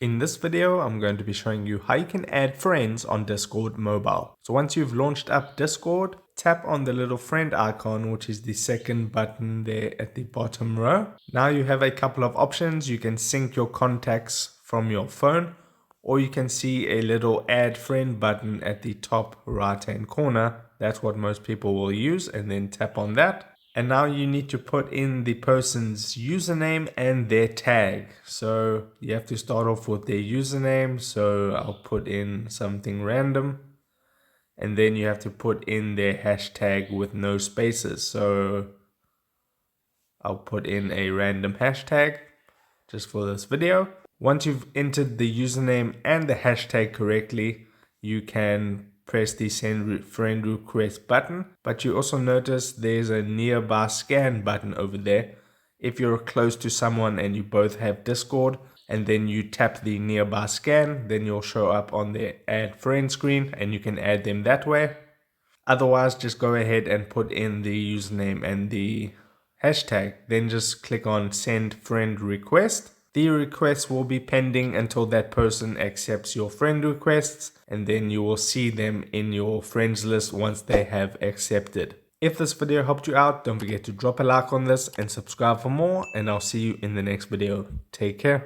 In this video, I'm going to be showing you how you can add friends on Discord mobile. So once you've launched up Discord, tap on the little friend icon, which is the second button there at the bottom row. Now you have a couple of options. You can sync your contacts from your phone, or you can see a little add friend button at the top right hand corner. That's what most people will use, and then tap on that. And now you need to put in the person's username and their tag. So you have to start off with their username. So I'll put in something random. And then you have to put in their hashtag with no spaces. So I'll put in a random hashtag just for this video. Once you've entered the username and the hashtag correctly, you can press the send friend request button, but you also notice there's a nearby scan button over there. If you're close to someone and you both have Discord, and then you tap the nearby scan, then you'll show up on the add friend screen and you can add them that way. Otherwise, just go ahead and put in the username and the hashtag, then just click on send friend request. The request will be pending until that person accepts your friend requests, and then you will see them in your friends list once they have accepted. If this video helped you out, don't forget to drop a like on this and subscribe for more, and I'll see you in the next video. Take care.